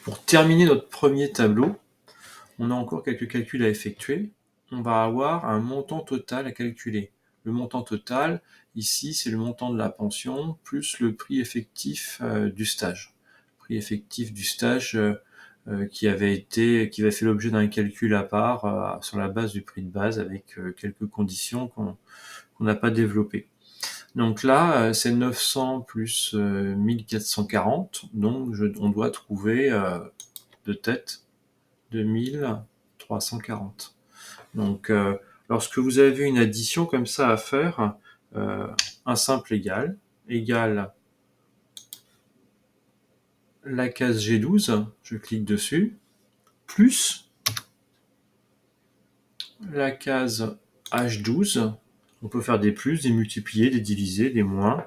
Pour terminer notre premier tableau, on a encore quelques calculs à effectuer. On va avoir un montant total à calculer. Le montant total, ici, c'est le montant de la pension plus le prix effectif du stage. Le prix effectif du stage qui avait fait l'objet d'un calcul à part sur la base du prix de base avec quelques conditions qu'on n'a pas développées. Donc là, c'est 900 plus 1440, donc on doit trouver de tête 2340. Donc lorsque vous avez une addition comme ça à faire, un simple égal la case G12, je clique dessus, plus la case H12, on peut faire des plus, des multipliés, des divisés, des moins,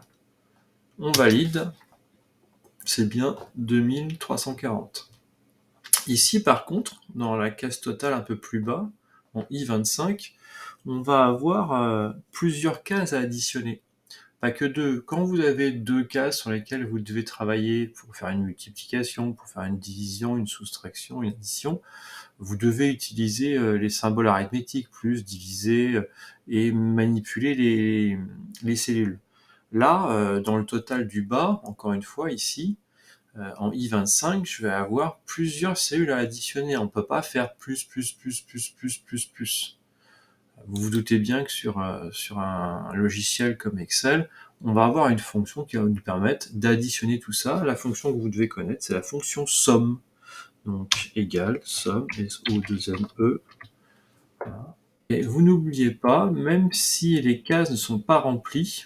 on valide, c'est bien 2340. Ici, par contre, dans la case totale un peu plus bas, en I25, on va avoir plusieurs cases à additionner. Pas que deux. Quand vous avez deux cases sur lesquelles vous devez travailler pour faire une multiplication, pour faire une division, une soustraction, une addition, vous devez utiliser les symboles arithmétiques, plus, diviser, et manipuler les cellules. Là, dans le total du bas, encore une fois, ici, en I25, je vais avoir plusieurs cellules à additionner. On ne peut pas faire plus, plus, plus, plus, plus, plus, plus. Vous vous doutez bien que sur un logiciel comme Excel, on va avoir une fonction qui va nous permettre d'additionner tout ça. La fonction que vous devez connaître, c'est la fonction somme. Donc, égale somme, S-O-2-M-E. Voilà. Et vous n'oubliez pas, même si les cases ne sont pas remplies,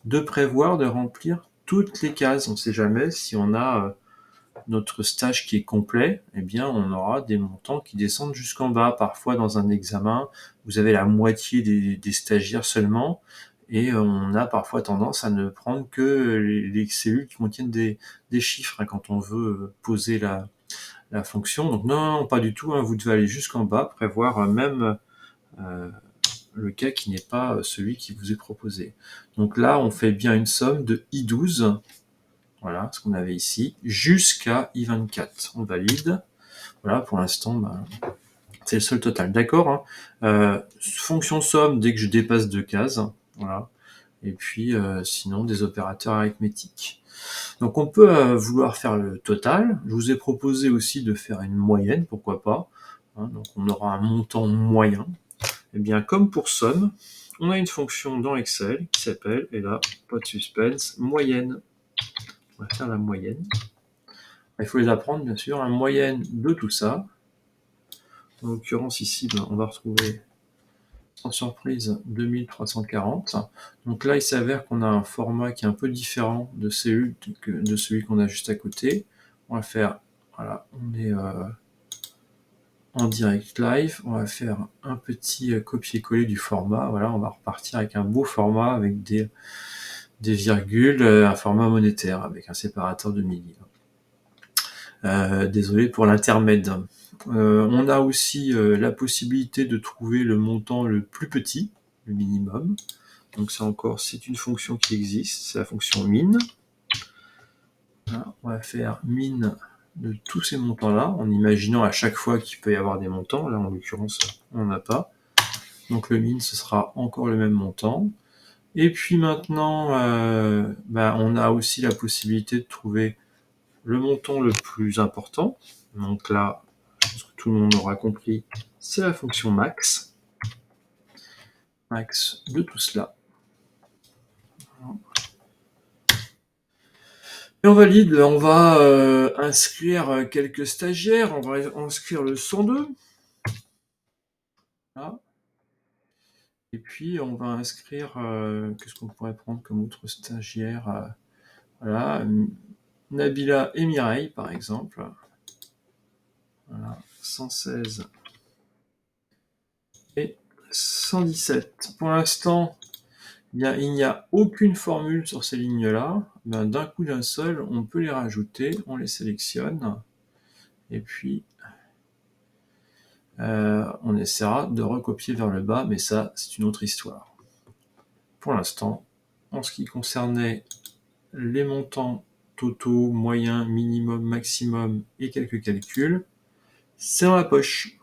de prévoir de remplir toutes les cases. On ne sait jamais si on a notre stage qui est complet, eh bien, on aura des montants qui descendent jusqu'en bas. Parfois, dans un examen, vous avez la moitié des stagiaires seulement, et on a parfois tendance à ne prendre que les cellules qui contiennent des chiffres quand on veut poser la fonction. Donc non, pas du tout, vous devez aller jusqu'en bas, prévoir même le cas qui n'est pas celui qui vous est proposé. Donc là, on fait bien une somme de I12, voilà ce qu'on avait ici, jusqu'à I24. On valide. Voilà, pour l'instant, c'est le seul total. D'accord, fonction somme dès que je dépasse 2 cases. Voilà. Et puis, sinon, des opérateurs arithmétiques. Donc, on peut vouloir faire le total. Je vous ai proposé aussi de faire une moyenne, pourquoi pas. Donc, on aura un montant moyen. Et bien, comme pour somme, on a une fonction dans Excel qui s'appelle, et là, pas de suspense, moyenne. On va faire la moyenne. Il faut les apprendre, bien sûr, la moyenne de tout ça. En l'occurrence, ici, on va retrouver, sans surprise, 2340. Donc là, il s'avère qu'on a un format qui est un peu différent de celui qu'on a juste à côté. On va faire, voilà, on est en direct live. On va faire un petit copier-coller du format. Voilà, on va repartir avec un beau format, avec des virgules, un format monétaire, avec un séparateur de milli. Désolé pour l'intermède. On a aussi la possibilité de trouver le montant le plus petit, le minimum. Donc ça encore, c'est une fonction qui existe, c'est la fonction min. Voilà, on va faire min de tous ces montants-là, en imaginant à chaque fois qu'il peut y avoir des montants. Là, en l'occurrence, on n'en a pas. Donc le min, ce sera encore le même montant. Et puis maintenant, on a aussi la possibilité de trouver le montant le plus important. Donc là, je pense que tout le monde aura compris, c'est la fonction max. Max de tout cela. Et on valide, on va inscrire quelques stagiaires, on va inscrire le 102. Là. Et puis on va inscrire, qu'est-ce qu'on pourrait prendre comme autre stagiaire, voilà, Nabila et Mireille par exemple. Voilà, 116 et 117. Pour l'instant, il n'y a aucune formule sur ces lignes-là. D'un coup d'un seul, on peut les rajouter, on les sélectionne, et puis on essaiera de recopier vers le bas, mais ça, c'est une autre histoire. Pour l'instant, en ce qui concernait les montants totaux, moyens, minimum, maximum et quelques calculs. C'est dans la poche.